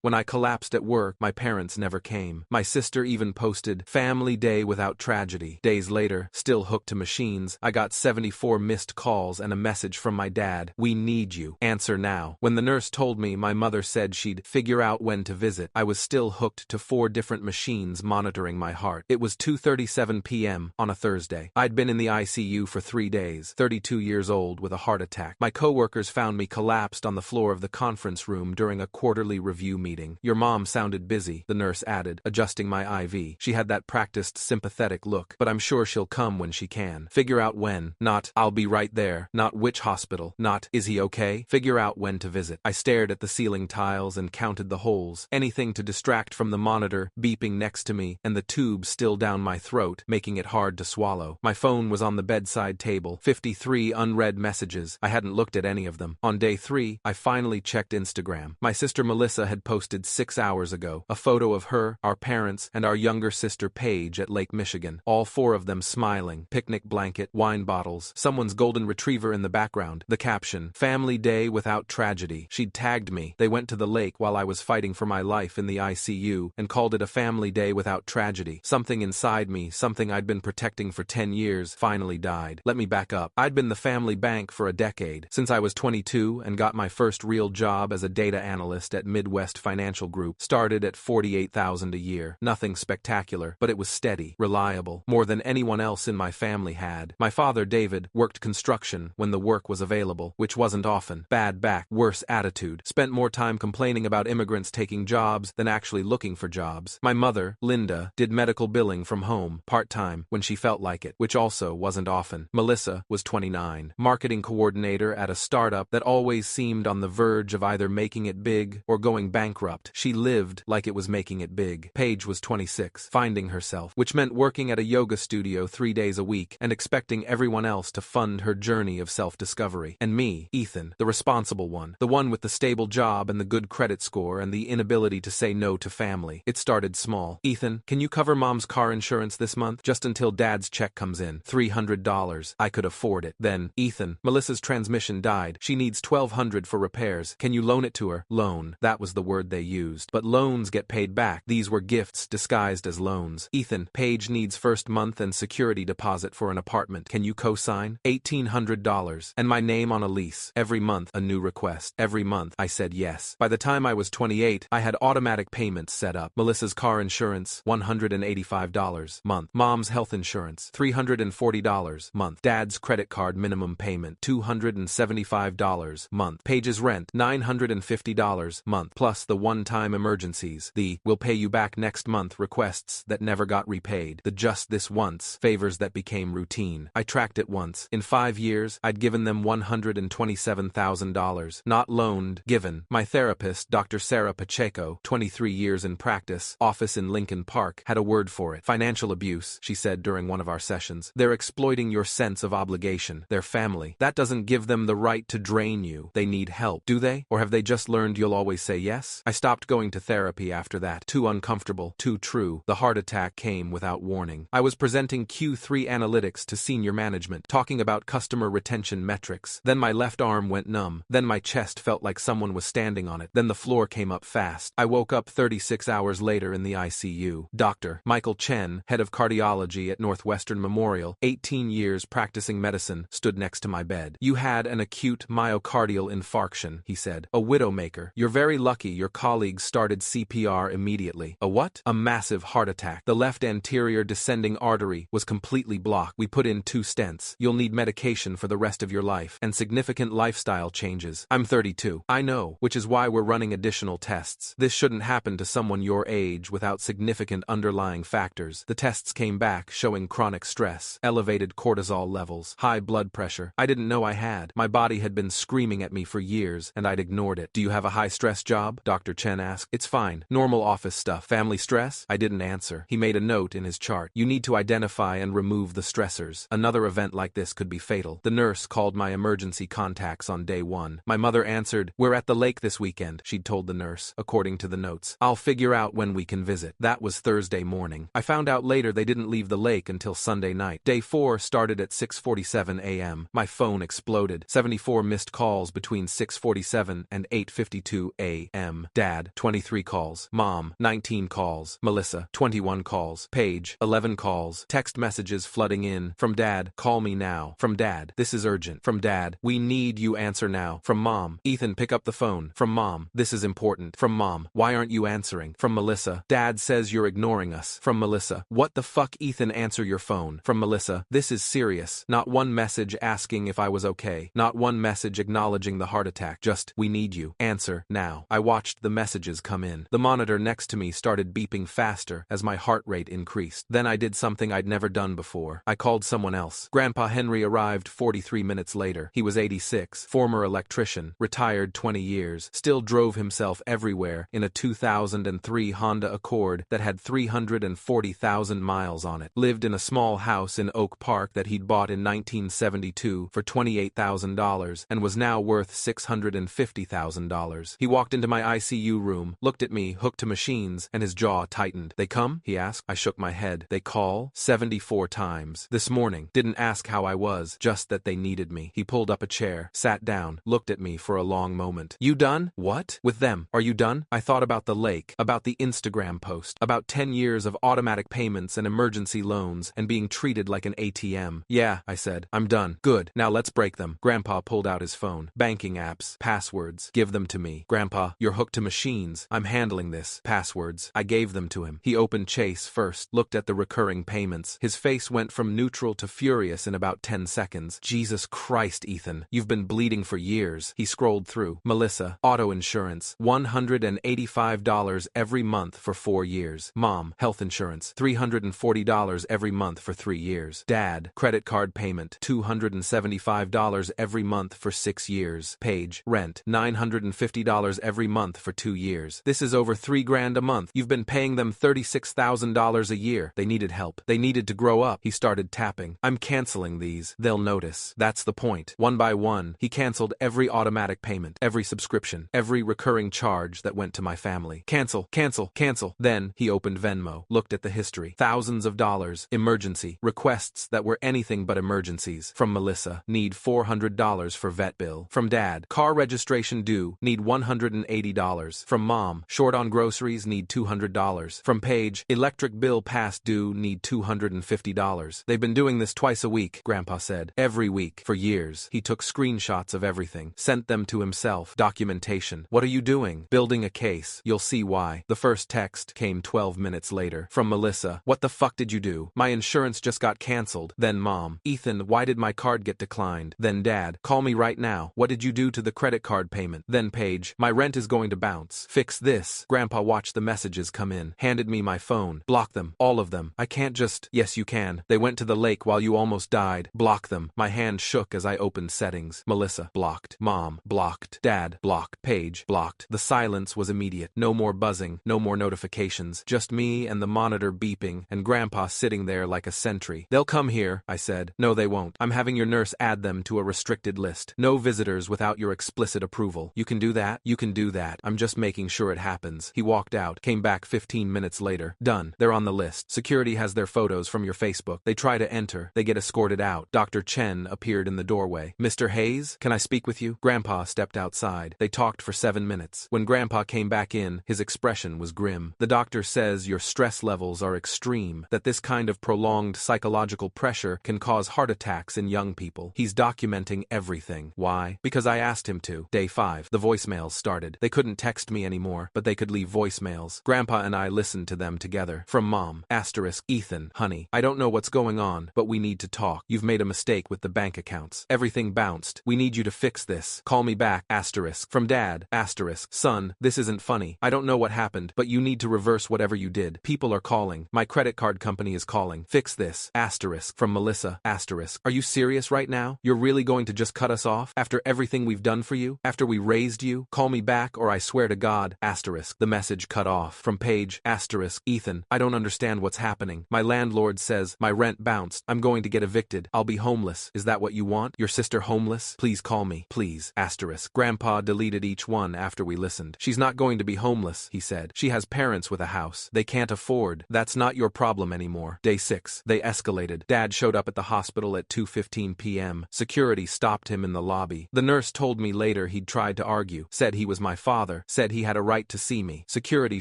When I collapsed at work, my parents never came. My sister even posted, "Family day without tragedy." Days later, still hooked to machines, I got 74 missed calls and a message from my dad, "We need you. Answer now." When the nurse told me my mother said she'd figure out when to visit, I was still hooked to 4 different machines monitoring my heart. It was 2:37 p.m. on a Thursday. I'd been in the ICU for 3 days, 32 years old with a heart attack. My coworkers found me collapsed on the floor of the conference room during a quarterly review meeting. "Your mom sounded busy," the nurse added, adjusting my IV. She had that practiced sympathetic look, "but I'm sure she'll come when she can. Figure out when, not, I'll be right there, not which hospital, not, is he okay? Figure out when to visit." I stared at the ceiling tiles and counted the holes, anything to distract from the monitor beeping next to me and the tube still down my throat, making it hard to swallow. My phone was on the bedside table, 53 unread messages. I hadn't looked at any of them. On day 3, I finally checked Instagram. My sister Melissa had posted 6 hours ago a photo of her, our parents, and our younger sister Paige at Lake Michigan. All 4 of them smiling, picnic blanket, wine bottles, someone's golden retriever in the background. The caption, "Family day without tragedy." She'd tagged me. They went to the lake while I was fighting for my life in the ICU and called it a family day without tragedy. Something inside me, something I'd been protecting for 10 years, finally died. Let me back up. I'd been the family bank for a decade, since I was 22 and got my first real job as a data analyst at Midwest Financial Group. Started at $48,000 a year. Nothing spectacular, but it was steady, reliable, more than anyone else in my family had. My father, David, worked construction when the work was available, which wasn't often. Bad back, worse attitude. Spent more time complaining about immigrants taking jobs than actually looking for jobs. My mother, Linda, did medical billing from home, part-time, when she felt like it, which also wasn't often. Melissa was 29, marketing coordinator at a startup that always seemed on the verge of either making it big or going bankrupt. She lived like it was making it big. Paige was 26, finding herself, which meant working at a yoga studio 3 days a week and expecting everyone else to fund her journey of self-discovery. And me, Ethan, the responsible one, the one with the stable job and the good credit score and the inability to say no to family. It started small. "Ethan, can you cover mom's car insurance this month? Just until dad's check comes in. $300. I could afford it." Then, "Ethan, Melissa's transmission died. She needs $1,200 for repairs. Can you loan it to her?" Loan. That was the word they used. But loans get paid back. These were gifts disguised as loans. "Ethan, Paige needs first month and security deposit for an apartment. Can you co-sign? $1,800. And my name on a lease. Every month, a new request. Every month, I said yes. By the time I was 28, I had automatic payments set up. Melissa's car insurance, $185 month. Mom's health insurance, $340 month. Dad's credit card minimum payment, $275 month. Paige's rent, $950 month. Plus the one-time emergencies. The "we'll pay you back next month" requests that never got repaid. The just this once favors that became routine. I tracked it once. In 5 years, I'd given them $127,000. Not loaned, given. My therapist, Dr. Sarah Pacheco, 23 years in practice, office in Lincoln Park, had a word for it. "Financial abuse," she said during one of our sessions. "They're exploiting your sense of obligation. Their family. That doesn't give them the right to drain you. They need help. Do they? Or have they just learned you'll always say yes?" I stopped going to therapy after that. Too uncomfortable. Too true. The heart attack came without warning. I was presenting Q3 analytics to senior management, talking about customer retention metrics. Then my left arm went numb. Then my chest felt like someone was standing on it. Then the floor came up fast. I woke up 36 hours later in the ICU. Dr. Michael Chen, head of cardiology at Northwestern Memorial, 18 years practicing medicine, stood next to my bed. "You had an acute myocardial infarction," he said. "A widowmaker. You're very lucky your colleagues started CPR immediately." "A what?" "A massive heart attack. The left anterior descending artery was completely blocked. We put in 2 stents. You'll need medication for the rest of your life, and significant lifestyle changes." I'm 32. I know, which is why we're running additional tests. This shouldn't happen to someone your age without significant underlying factors. The tests came back showing chronic stress, elevated cortisol levels, high blood pressure. I didn't know I had. My body had been screaming at me for years, and I'd ignored it. "Do you have a high-stress job?" Dr. Chen asked. "It's fine. Normal office stuff. Family stress?" I didn't answer. He made a note in his chart. "You need to identify and remove the stressors. Another event like this could be fatal." The nurse called my emergency contacts on day 1. My mother answered, "We're at the lake this weekend," she'd told the nurse, according to the notes. "I'll figure out when we can visit." That was Thursday morning. I found out later they didn't leave the lake until Sunday night. Day 4 started at 6:47 a.m. My phone exploded. 74 missed calls between 6:47 and 8:52 a.m. Dad, 23 calls. Mom, 19 calls. Melissa, 21 calls. Paige, 11 calls. Text messages flooding in. From Dad, call me now. From Dad, this is urgent. From Dad, we need you answer now. From Mom, Ethan, pick up the phone. From Mom, this is important. From Mom, why aren't you answering? From Melissa, Dad says you're ignoring us. From Melissa, what the fuck, Ethan, answer your phone. From Melissa, this is serious. Not one message asking if I was okay. Not one message acknowledging the heart attack. Just, we need you. Answer, now. I watched the messages come in. The monitor next to me started beeping faster as my heart rate increased. Then I did something I'd never done before. I called someone else. Grandpa Henry arrived 43 minutes later. He was 86, former electrician, retired 20 years, still drove himself everywhere in a 2003 Honda Accord that had 340,000 miles on it. Lived in a small house in Oak Park that he'd bought in 1972 for $28,000 and was now worth $650,000. He walked into my ICU room, looked at me, hooked to machines, and his jaw tightened. They come? He asked. I shook my head. They call? 74 times. This morning. Didn't ask how I was, just that they needed me. He pulled up a chair, sat down, looked at me for a long moment. You done? What? With them? Are you done? I thought about the lake, about the Instagram post, about 10 years of automatic payments and emergency loans and being treated like an ATM. Yeah, I said. I'm done. Good. Now let's break them. Grandpa pulled out his phone. Banking apps. Passwords. Give them to me. Grandpa, you're hooked to machines. I'm handling this. Passwords. I gave them to him. He opened Chase first, looked at the recurring payments. His face went from neutral to furious in about 10 seconds. Jesus Christ, Ethan. You've been bleeding for years. He scrolled through. Melissa, auto insurance. $185 every month for 4 years. Mom, health insurance. $340 every month for 3 years. Dad, credit card payment. $275 every month for 6 years. Paige, rent. $950 every month for 2 years. This is over $3,000 a month. You've been paying them $36,000 a year. They needed help. They needed to grow up. He started tapping. I'm canceling these. They'll notice. That's the point. One by one, he canceled every automatic payment, every subscription, every recurring charge that went to my family. Cancel, cancel, cancel. Then he opened Venmo, looked at the history. Thousands of dollars. Emergency. Requests that were anything but emergencies. From Melissa, need $400 for vet bill. From Dad, car registration due, need $180. From Mom, short on groceries, need $200. From Paige, electric bill past due, need $250. They've been doing this twice a week, Grandpa said. Every week, for years. He took screenshots of everything, sent them to himself. Documentation. What are you doing? Building a case. You'll see why. The first text came 12 minutes later. From Melissa, what the fuck did you do? My insurance just got canceled. Then Mom, Ethan, why did my card get declined? Then Dad, call me right now. What did you do to the credit card payment? Then Paige, my rent is going to bounce. Fix this. Grandpa watched the messages come in, handed me my phone. Block them. All of them. I can't just... Yes, you can. They went to the lake while you almost died. Block them. My hand shook as I opened settings. Melissa, blocked. Mom, blocked. Dad, blocked. Paige, blocked. The silence was immediate. No more buzzing, no more notifications. Just me and the monitor beeping, and Grandpa sitting there like a sentry. They'll come here, I said. No, they won't. I'm having your nurse add them to a restricted list. No visitors without your explicit approval. You can do that? You can do that. I'm just making sure it happens. He walked out, came back 15 minutes later. Done. They're on the list. Security has their photos from your Facebook. They try to enter. They get escorted out. Dr. Chen appeared in the doorway. Mr. Hayes, can I speak with you? Grandpa stepped outside. They talked for 7 minutes. When Grandpa came back in, his expression was grim. The doctor says your stress levels are extreme, that this kind of prolonged psychological pressure can cause heart attacks in young people. He's documenting everything. Why? Because I asked him to. Day 5. The voicemails started. They couldn't text me anymore, but they could leave voicemails. Grandpa and I listened to them together. From Mom, asterisk, Ethan, honey, I don't know what's going on, but we need to talk. You've made a mistake with the bank accounts. Everything bounced. We need you to fix this. Call me back, asterisk. From Dad, asterisk, son, this isn't funny. I don't know what happened, but you need to reverse whatever you did. People are calling. My credit card company is calling. Fix this, asterisk. From Melissa, asterisk. Are you serious right now? You're really going to just cut us off? After everything we've done for you? After we raised you? Call me back or I swear to God, asterisk. The message cut off. From Paige, asterisk, Ethan, I don't understand what's happening. My landlord says my rent bounced. I'm going to get evicted. I'll be homeless. Is that what you want? Your sister homeless? Please call me. Please, asterisk. Grandpa deleted each one after we listened. She's not going to be homeless, he said. She has parents with a house. They can't afford. That's not your problem anymore. Day 6. They escalated. Dad showed up at the hospital at 2:15 p.m. Security stopped him in the lobby. The nurse told me later he'd tried to argue, said he was my father, there, said he had a right to see me. Security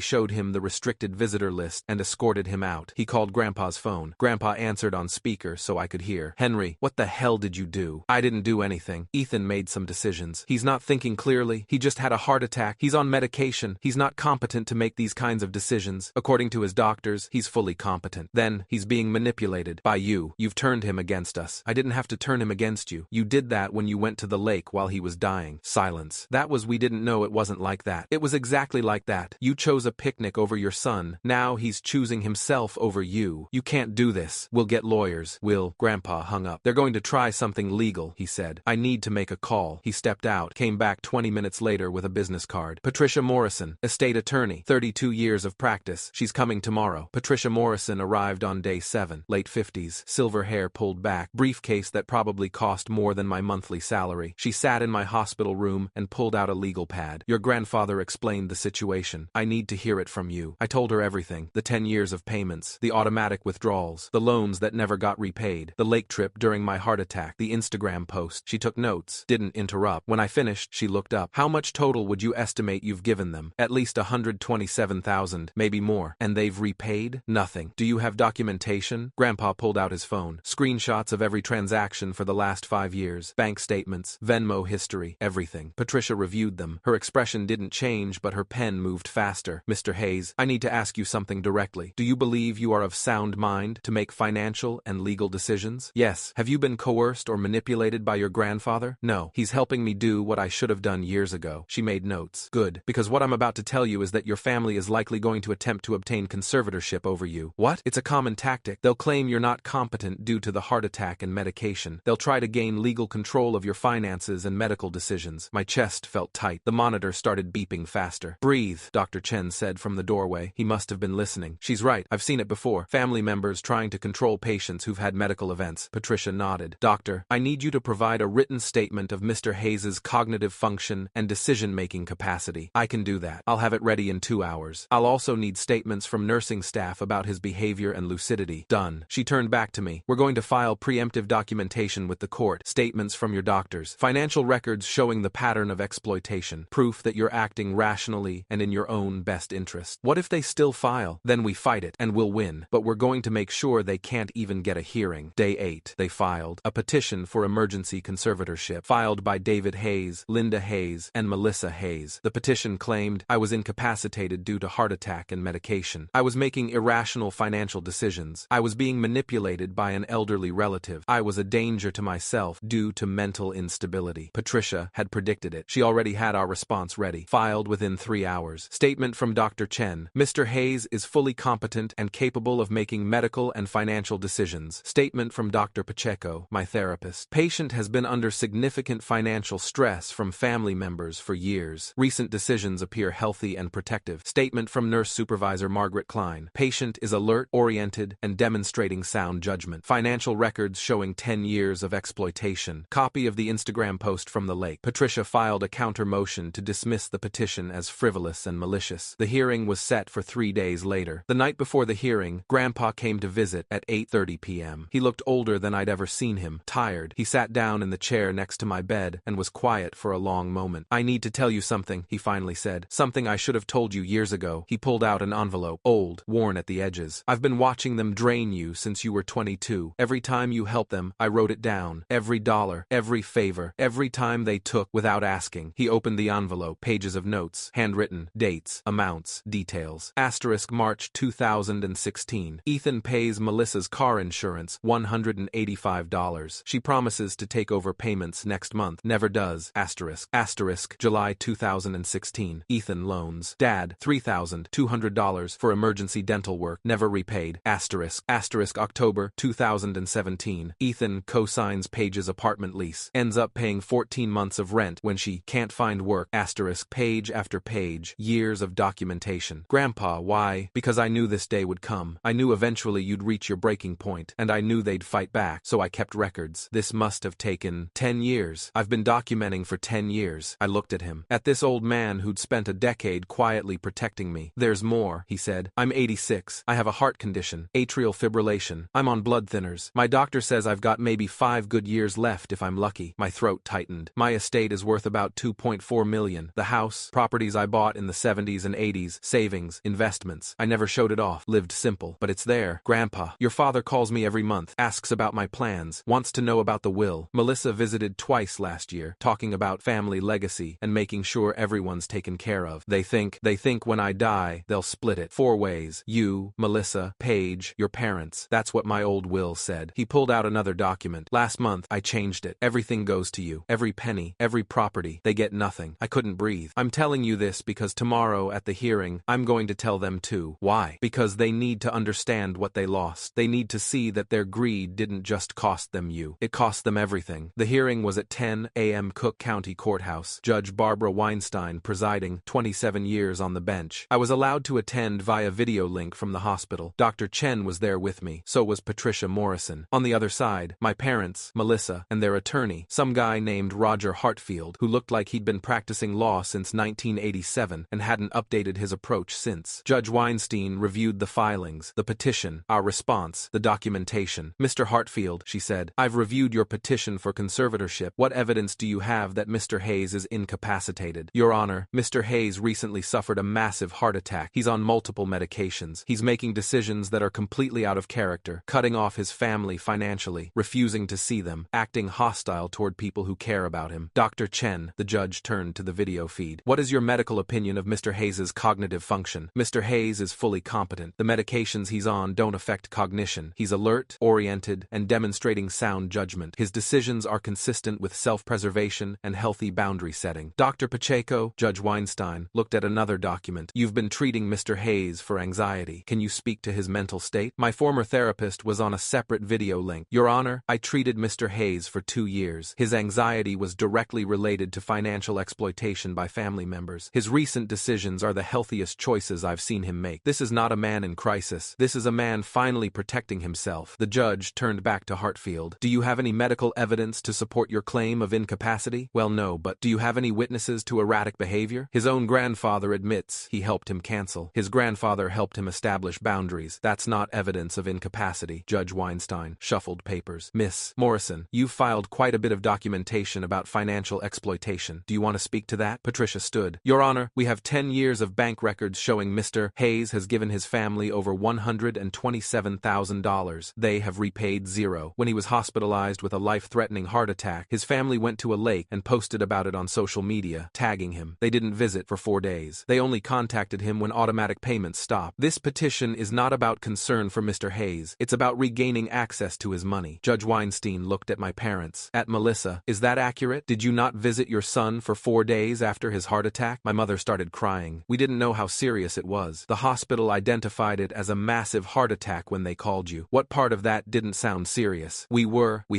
showed him the restricted visitor list and escorted him out. He called Grandpa's phone. Grandpa answered on speaker so I could hear. Henry, what the hell did you do? I didn't do anything. Ethan made some decisions. He's not thinking clearly. He just had a heart attack. He's on medication. He's not competent to make these kinds of decisions. According to his doctors, he's fully competent. Then, he's being manipulated by you. You've turned him against us. I didn't have to turn him against you. You did that when you went to the lake while he was dying. Silence. That was we didn't know it wasn't like that. It was exactly like that. You chose a picnic over your son. Now he's choosing himself over you. You can't do this. We'll get lawyers. Grandpa hung up. They're going to try something legal, he said. I need to make a call. He stepped out, came back 20 minutes later with a business card. Patricia Morrison, estate attorney, 32 years of practice. She's coming tomorrow. Patricia Morrison arrived on day 7, late 50s, silver hair pulled back, briefcase that probably cost more than my monthly salary. She sat in my hospital room and pulled out a legal pad. Your grandfather explained the situation. I need to hear it from you. I told her everything. The 10 years of payments, the automatic withdrawals, the loans that never got repaid, the lake trip during my heart attack, the Instagram post. She took notes, didn't interrupt. When I finished, she looked up. How much total would you estimate you've given them? At least 127,000, maybe more. And they've repaid? Nothing. Do you have documentation? Grandpa pulled out his phone. Screenshots of every transaction for the last 5 years. Bank statements, Venmo history, everything. Patricia reviewed them. Her expression didn't change, but her pen moved faster. Mr. Hayes, I need to ask you something directly. Do you believe you are of sound mind to make financial and legal decisions? Yes. Have you been coerced or manipulated by your grandfather? No. He's helping me do what I should have done years ago. She made notes. Good. Because what I'm about to tell you is that your family is likely going to attempt to obtain conservatorship over you. What? It's a common tactic. They'll claim you're not competent due to the heart attack and medication. They'll try to gain legal control of your finances and medical decisions. My chest felt tight. The monitor started beeping faster. Breathe, Dr. Chen said from the doorway. He must have been listening. She's right. I've seen it before. Family members trying to control patients who've had medical events. Patricia nodded. Doctor, I need you to provide a written statement of Mr. Hayes's cognitive function and decision-making capacity. I can do that. I'll have it ready in 2 hours. I'll also need statements from nursing staff about his behavior and lucidity. Done. She turned back to me. We're going to file preemptive documentation with the court. Statements from your doctors. Financial records showing the pattern of exploitation. Proof that you're acting rationally and in your own best interest. What if they still file? Then we fight it, and we'll win. But we're going to make sure they can't even get a hearing. Day 8. They filed a petition for emergency conservatorship, filed by David Hayes, Linda Hayes, and Melissa Hayes. The petition claimed I was incapacitated due to heart attack and medication. I was making irrational financial decisions. I was being manipulated by an elderly relative. I was a danger to myself due to mental instability. Patricia had predicted it. She already had our response ready. Filed within 3 hours. Statement from Dr. Chen. Mr. Hayes is fully competent and capable of making medical and financial decisions. Statement from Dr. Pacheco, my therapist. Patient has been under significant financial stress from family members for years. Recent decisions appear healthy and protective. Statement from nurse supervisor Margaret Klein. Patient is alert, oriented, and demonstrating sound judgment. Financial records showing 10 years of exploitation. Copy of the Instagram post from the lake. Patricia filed a counter motion to dismiss the petition as frivolous and malicious. The hearing was set for 3 days later. The night before the hearing, Grandpa came to visit at 8:30 p.m. He looked older than I'd ever seen him, tired. He sat down in the chair next to my bed and was quiet for a long moment. I need to tell you something, he finally said. Something I should have told you years ago. He pulled out an envelope, old, worn at the edges. I've been watching them drain you since you were 22. Every time you helped them, I wrote it down. Every dollar, every favor, every time they took without asking. He opened the envelope, pages of notes, handwritten, dates, amounts, details. Asterisk March 2016. Ethan pays Melissa's car insurance, $185. She promises to take over payments next month. Never does. Asterisk July 2016. Ethan loans Dad $3,200 for emergency dental work. Never repaid. Asterisk October 2017. Ethan co-signs Paige's apartment lease. Ends up paying 14 months of rent when she can't find work. Asterisk page after page. Years of documentation. Grandpa, why? Because I knew this day would come. I knew eventually you'd reach your breaking point, and I knew they'd fight back, so I kept records. This must have taken 10 years. I've been documenting for 10 years. I looked at him. At this old man who'd spent a decade quietly protecting me. There's more, he said. I'm 86. I have a heart condition, atrial fibrillation. I'm on blood thinners. My doctor says I've got maybe 5 good years left if I'm lucky. My throat tightened. My estate is worth about $2.4 million. The house, house, properties I bought in the 70s and 80s, savings, investments. I never showed it off, lived simple, but it's there. Grandpa, your father calls me every month, asks about my plans, wants to know about the will. Melissa visited twice last year, talking about family legacy and making sure everyone's taken care of. They think when I die, they'll split it 4 ways. You, Melissa, Paige, your parents. That's what my old will said. He pulled out another document. Last month, I changed it. Everything goes to you. Every penny, every property. They get nothing. I couldn't breathe. I'm telling you this because tomorrow at the hearing, I'm going to tell them too. Why? Because they need to understand what they lost. They need to see that their greed didn't just cost them you. It cost them everything. The hearing was at 10 a.m. Cook County Courthouse. Judge Barbara Weinstein presiding, 27 years on the bench. I was allowed to attend via video link from the hospital. Dr. Chen was there with me. So was Patricia Morrison. On the other side, my parents, Melissa, and their attorney, some guy named Roger Hartfield, who looked like he'd been practicing law since 1987 and hadn't updated his approach since. Judge Weinstein reviewed the filings, the petition, our response, the documentation. Mr. Hartfield, she said, I've reviewed your petition for conservatorship. What evidence do you have that Mr. Hayes is incapacitated? Your Honor, Mr. Hayes recently suffered a massive heart attack. He's on multiple medications. He's making decisions that are completely out of character, cutting off his family financially, refusing to see them, acting hostile toward people who care about him. Dr. Chen, the judge turned to the video feed. What is your medical opinion of Mr. Hayes's cognitive function? Mr. Hayes is fully competent. The medications he's on don't affect cognition. He's alert, oriented, and demonstrating sound judgment. His decisions are consistent with self-preservation and healthy boundary setting. Dr. Pacheco, Judge Weinstein, looked at another document. You've been treating Mr. Hayes for anxiety. Can you speak to his mental state? My former therapist was on a separate video link. Your Honor, I treated Mr. Hayes for 2 years. His anxiety was directly related to financial exploitation by family members. His recent decisions are the healthiest choices I've seen him make. This is not a man in crisis. This is a man finally protecting himself. The judge turned back to Hartfield. Do you have any medical evidence to support your claim of incapacity? Well, no, but do you have any witnesses to erratic behavior? His own grandfather admits he helped him cancel. His grandfather helped him establish boundaries. That's not evidence of incapacity. Judge Weinstein shuffled papers. Miss Morrison, you've filed quite a bit of documentation about financial exploitation. Do you want to speak to that? Patricia stood. Your Honor, we have 10 years of bank records showing Mr. Hayes has given his family over $127,000. They have repaid zero. When he was hospitalized with a life-threatening heart attack, his family went to a lake and posted about it on social media, tagging him. They didn't visit for 4 days. They only contacted him when automatic payments stopped. This petition is not about concern for Mr. Hayes. It's about regaining access to his money. Judge Weinstein looked at my parents. At Melissa, is that accurate? Did you not visit your son for 4 days after his heart attack? My mother started crying. We didn't know how serious it was. The hospital identified it as a massive heart attack when they called you. What part of that didn't sound serious? We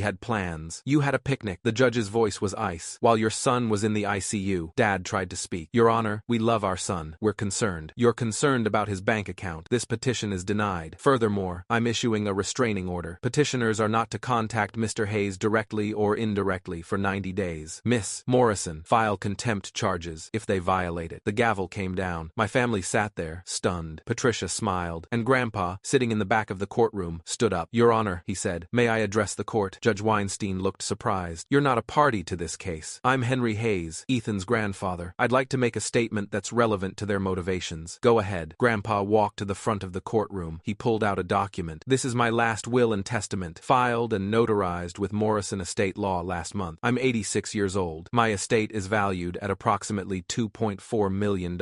had plans. You had a picnic. The judge's voice was ice. While your son was in the ICU, Dad tried to speak. Your Honor, we love our son. We're concerned. You're concerned about his bank account. This petition is denied. Furthermore, I'm issuing a restraining order. Petitioners are not to contact Mr. Hayes directly or indirectly for 90 days. Miss Morrison, file contempt charges if they violate it. The gavel came down. My family sat there, stunned. Patricia smiled, and Grandpa, sitting in the back of the courtroom, stood up. Your Honor, he said, may I address the court? Judge Weinstein looked surprised. You're not a party to this case. I'm Henry Hayes, Ethan's grandfather. I'd like to make a statement that's relevant to their motivations. Go ahead. Grandpa walked to the front of the courtroom. He pulled out a document. This is my last will and testament, filed and notarized with Morrison Estate Law last month. I'm 86 years old. My estate is valued at approximately $2.4 million.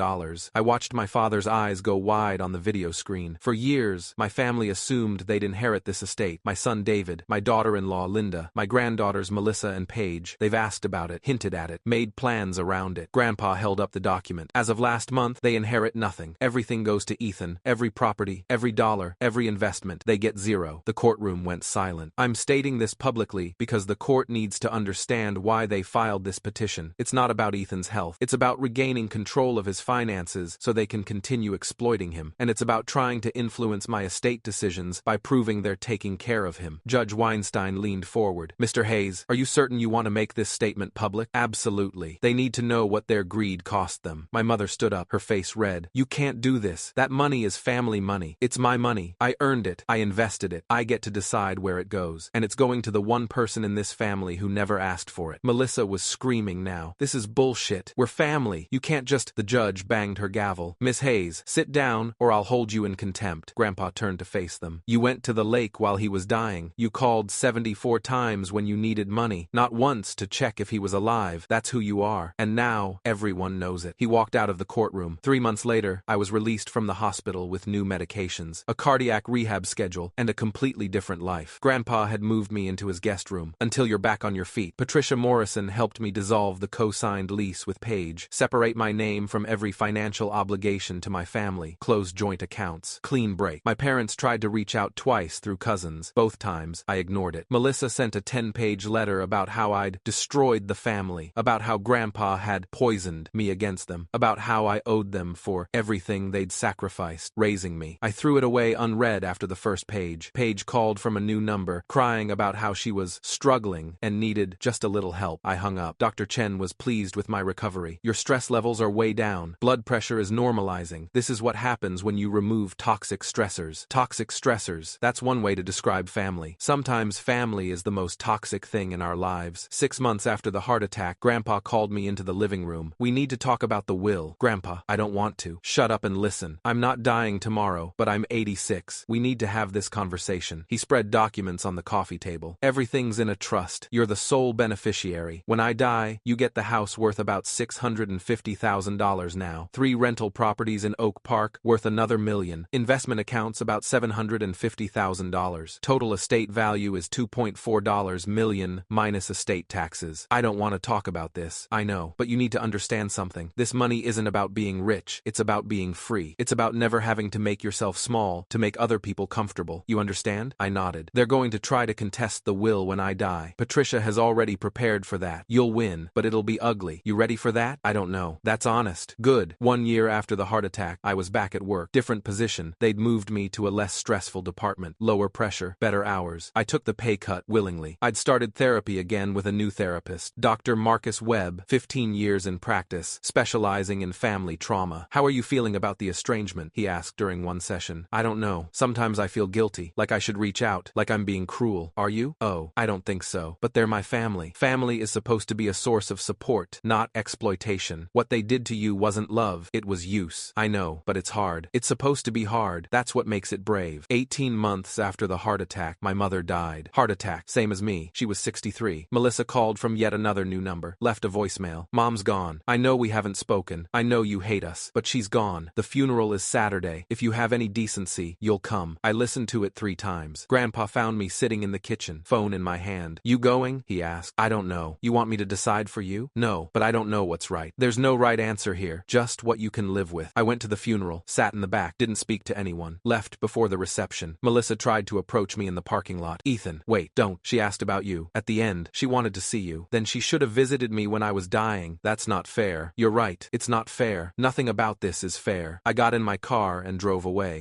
I watched my father's eyes go wide on the video screen. For years, my family assumed they'd inherit this estate. My son David, my daughter-in-law Linda, my granddaughters Melissa and Paige. They've asked about it, hinted at it, made plans around it. Grandpa held up the document. As of last month, they inherit nothing. Everything goes to Ethan. Every property, every dollar, every investment. They get zero. The courtroom went silent. I'm stating this publicly because the court needs to understand why they filed this petition. It's not about Ethan's health. It's about regaining control of his finances so they can continue exploiting him. And it's about trying to influence my estate decisions by proving they're taking care of him. Judge Weinstein leaned forward. Mr. Hayes, are you certain you want to make this statement public? Absolutely. They need to know what their greed cost them. My mother stood up, her face red. You can't do this. That money is family money. It's my money. I earned it. I invested it. I get to decide where it goes. And it's going to the one person in this family who never asked for it. Melissa was screaming now. This is bullshit. We're family. You can't just— The judge banged her gavel. Miss Hayes, sit down, or I'll hold you in contempt. Grandpa turned to face them. You went to the lake while he was dying. You called 74 times when you needed money, not once to check if he was alive. That's who you are. And now, everyone knows it. He walked out of the courtroom. 3 months later, I was released from the hospital with new medications, a cardiac rehab schedule, and a completely different life. Grandpa had moved me into his guest room. Until you're back on your feet. Patricia Morrison helped me dissolve the co-signed lease with Paige, separate my name from every financial obligation to my family, close joint accounts, clean break. My parents tried to reach out twice through cousins. Both times, I ignored it. Melissa sent a 10-page letter about how I'd destroyed the family, about how Grandpa had poisoned me against them, about how I owed them for everything they'd sacrificed, raising me. I threw it away unread after the first page. Paige called from a new number, crying about how she was struggling and needed just a little help. I hung up. Dr. Chen was pleased with my recovery. Your stress levels are way down. Blood pressure is normalizing. This is what happens when you remove toxic stressors. Toxic stressors. That's one way to describe family. Sometimes family is the most toxic thing in our lives. 6 months after the heart attack, Grandpa called me into the living room. We need to talk about the will. Grandpa, I don't want to. Shut up and listen. I'm not dying tomorrow, but I'm 86. We need to have this conversation. He spread documents on the coffee table. Everything's in a trust. You're the sole beneficiary. When I die, you get the house worth about $650,000 now. 3 rental properties in Oak Park worth another $1 million. Investment accounts about $750,000. Total estate value is $2.4 million minus estate taxes. I don't want to talk about this. I know, but you need to understand something. This money isn't about being rich. It's about being free. It's about never having to make yourself small to make other people comfortable. You understand? I nodded. They're going to try to contest the will when I die. Patricia has already prepared for that. You'll win, but it'll be ugly. You ready for that? I don't know. That's honest. Good. 1 year after the heart attack, I was back at work. Different position. They'd moved me to a less stressful department. Lower pressure, better hours. I took the pay cut willingly. I'd started therapy again with a new therapist, Dr. Marcus Webb, 15 years in practice, specializing in family trauma. How are you feeling about the estrangement? He asked during one session. I don't know. Sometimes I feel guilty, like I should reach out, like I'm being cruel. Are you? Oh, I don't think so. But they're my family. Family is supposed to be a source of support, not exploitation. What they did to you wasn't love, it was use. I know, but it's hard. It's supposed to be hard. That's what makes it brave. 18 months after the heart attack, my mother died. Heart attack, same as me. She was 63. Melissa called from yet another new number, left a voicemail. Mom's gone. I know we haven't spoken. I know you hate us, but she's gone. The funeral is Saturday. If you have any decency, you'll come. I listened to it 3 times. Grandpa found me sitting in the kitchen, phone in my hand. You going? He asked. I don't know. You want me to decide for you? No, but I don't know what's right. There's no right answer here, just what you can live with. I went to the funeral, sat in the back, didn't speak to anyone, left before the reception. Melissa tried to approach me in the parking lot. Ethan, wait, don't. She asked about you. At the end, she wanted to see you. Then she should have visited me when I was dying. That's not fair. You're right. It's not fair. Nothing about this is fair. I got in my car and drove away.